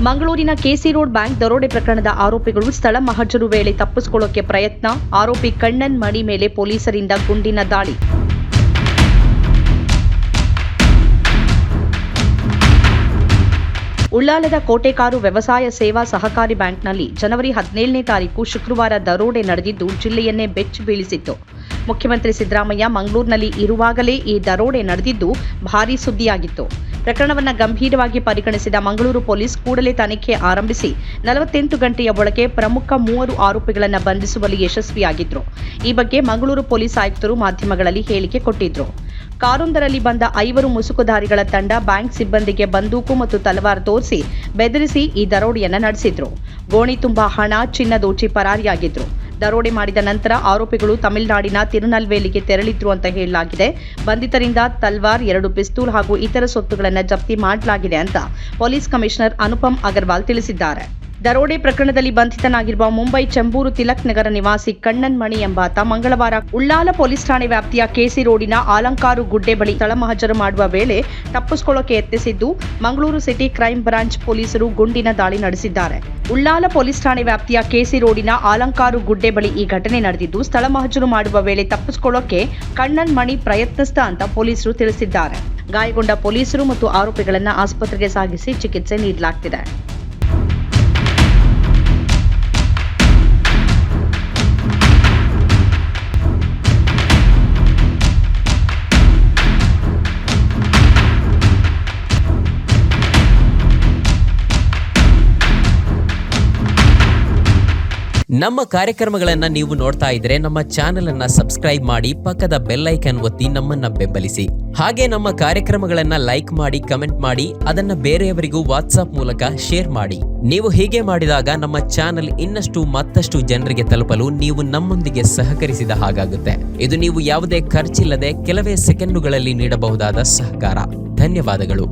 ಮಂಗಳೂರಿನ KC road bank ದರೋಡೆ ಪ್ರಕರಣದ ಆರೋಪಿಗಳು ಸ್ಥಳ ಮಹಜರು ವೇಳೆ ತಪ್ಪಿಸಿಕೊಳ್ಳೋಕೆ ಪ್ರಯತ್ನ. ಆರೋಪಿ ಕಣ್ಣನ್ ಮಣಿ ಮೇಲೆ ಪೊಲೀಸರಿಂದ ಗುಂಡಿನ ದಾಳಿ. ಉಳ್ಳಾಲದ ಕೋಟೆಕಾರು ವ್ಯವಸಾಯ ಸೇವಾ ಸಹಕಾರಿ ಬ್ಯಾಂಕ್ನಲ್ಲಿ ಜನವರಿ 17ನೇ ತಾರೀಕು ಶುಕ್ರವಾರ ದರೋಡೆ ನಡೆದಿದ್ದು ಜಿಲ್ಲೆಯನ್ನೇ ಬೆಚ್ಚಿ ಬೀಳಿಸಿತ್ತು. ಮುಖ್ಯಮಂತ್ರಿ ಸಿದ್ದರಾಮಯ್ಯ ಮಂಗಳೂರಿನಲ್ಲಿ ಇರುವಾಗಲೇ ಈ ದರೋಡೆ ನಡೆದಿದ್ದು ಭಾರೀ ಸುದ್ದಿಯಾಗಿತ್ತು. ಪ್ರಕರಣವನ್ನು ಗಂಭೀರವಾಗಿ ಪರಿಗಣಿಸಿದ ಮಂಗಳೂರು ಪೊಲೀಸ್ ಕೂಡಲೇ ತನಿಖೆ ಆರಂಭಿಸಿ 48 ಗಂಟೆಯ ಒಳಗೆ ಪ್ರಮುಖ 3 ಆರೋಪಿಗಳನ್ನು ಬಂಧಿಸುವಲ್ಲಿ ಯಶಸ್ವಿಯಾಗಿದ್ರು. ಈ ಬಗ್ಗೆ ಮಂಗಳೂರು ಪೊಲೀಸ್ ಆಯುಕ್ತರು ಮಾಧ್ಯಮಗಳಲ್ಲಿ ಹೇಳಿಕೆ ಕೊಟ್ಟಿದ್ರು. ಕಾರೊಂದರಲ್ಲಿ ಬಂದ 5 ಮುಸುಕುಧಾರಿಗಳ ತಂಡ ಬ್ಯಾಂಕ್ ಸಿಬ್ಬಂದಿಗೆ ಬಂದೂಕು ಮತ್ತು ತಲವಾರು ತೋರಿಸಿ ಬೆದರಿಸಿ ಈ ದರೋಡೆಯನ್ನು ನಡೆಸಿದ್ರು. ಗೋಣಿ ತುಂಬಾ ಹಣ, ಚಿನ್ನ ದೋಚಿ ಪರಾರಿಯಾಗಿದ್ರು. ದರೋಡೆ ಮಾಡಿದ ನಂತರ ಆರೋಪಿಗಳು ತಮಿಳುನಾಡಿನ ತಿರುನಲ್ವೇಲಿಗೆ ತೆರಳಿದ್ರು ಅಂತ ಹೇಳಲಾಗಿದೆ. ಬಂಧಿತರಿಂದ ತಲ್ವಾರ್, 2 ಪಿಸ್ತೂಲ್ ಹಾಗೂ ಇತರ ಸೊತ್ತುಗಳನ್ನು ಜಪ್ತಿ ಮಾಡಲಾಗಿದೆ ಅಂತ ಪೊಲೀಸ್ ಕಮಿಷನರ್ ಅನುಪಮ್ ಅಗರ್ವಾಲ್ ತಿಳಿಸಿದ್ದಾರೆ. ದರೋಡೆ ಪ್ರಕರಣದಲ್ಲಿ ಬಂಧಿತನಾಗಿರುವ ಮುಂಬೈ ಚೆಂಬೂರು ತಿಲಕ್ ನಗರ ನಿವಾಸಿ ಕಣ್ಣನ್ ಮಣಿ ಎಂಬಾತ ಮಂಗಳವಾರ ಉಳ್ಳಾಲ ಪೊಲೀಸ್ ಠಾಣೆ ವ್ಯಾಪ್ತಿಯ ಕೆಸಿ ರೋಡಿನ ಆಲಂಕಾರು ಗುಡ್ಡೆ ಬಳಿ ಸ್ಥಳ ಮಹಜರು ಮಾಡುವ ವೇಳೆ ತಪ್ಪಿಸಿಕೊಳ್ಳೋಕೆ ಯತ್ನಿಸಿದ್ದು ಮಂಗಳೂರು ಸಿಟಿ ಕ್ರೈಂ ಬ್ರಾಂಚ್ ಪೊಲೀಸರು ಗುಂಡಿನ ದಾಳಿ ನಡೆಸಿದ್ದಾರೆ. ಉಳ್ಳಾಲ ಪೊಲೀಸ್ ಠಾಣೆ ವ್ಯಾಪ್ತಿಯ ಕೆಸಿ ರೋಡಿನ ಆಲಂಕಾರು ಗುಡ್ಡೆ ಬಳಿ ಈ ಘಟನೆ ನಡೆದಿದ್ದು ಸ್ಥಳ ಮಹಜರು ಮಾಡುವ ವೇಳೆ ತಪ್ಪಿಸಿಕೊಳ್ಳೋಕೆ ಕಣ್ಣನ್ ಮಣಿ ಪ್ರಯತ್ನಿಸಿದ ಅಂತ ಪೊಲೀಸರು ತಿಳಿಸಿದ್ದಾರೆ. ಗಾಯಗೊಂಡ ಪೊಲೀಸರು ಮತ್ತು ಆರೋಪಿಗಳನ್ನು ಆಸ್ಪತ್ರೆಗೆ ಸಾಗಿಸಿ ಚಿಕಿತ್ಸೆ ನೀಡಲಾಗುತ್ತಿದೆ. ನಮ್ಮ ಕಾರ್ಯಕ್ರಮಗಳನ್ನು ನೀವು ನೋಡ್ತಾ ಇದ್ರೆ ನಮ್ಮ ಚಾನೆಲ್ ಅನ್ನ ಸಬ್ಸ್ಕ್ರೈಬ್ ಮಾಡಿ, ಪಕ್ಕದ ಬೆಲ್ ಐಕಾನ್ ಒತ್ತಿ ನಮ್ಮನ್ನ ಬೆಂಬಲಿಸಿ. ಹಾಗೆ ನಮ್ಮ ಕಾರ್ಯಕ್ರಮಗಳನ್ನ ಲೈಕ್ ಮಾಡಿ, ಕಮೆಂಟ್ ಮಾಡಿ, ಅದನ್ನ ಬೇರೆಯವರಿಗೂ ವಾಟ್ಸ್ಆಪ್ ಮೂಲಕ ಶೇರ್ ಮಾಡಿ. ನೀವು ಹೀಗೆ ಮಾಡಿದಾಗ ನಮ್ಮ ಚಾನೆಲ್ ಮತ್ತಷ್ಟು ಜನರಿಗೆ ತಲುಪಲು ನೀವು ನಮ್ಮೊಂದಿಗೆ ಸಹಕರಿಸಿದ ಹಾಗಾಗುತ್ತೆ. ಇದು ನೀವು ಯಾವುದೇ ಖರ್ಚಿಲ್ಲದೆ ಕೆಲವೇ ಸೆಕೆಂಡುಗಳಲ್ಲಿ ನೀಡಬಹುದಾದ ಸಹಕಾರ. ಧನ್ಯವಾದಗಳು.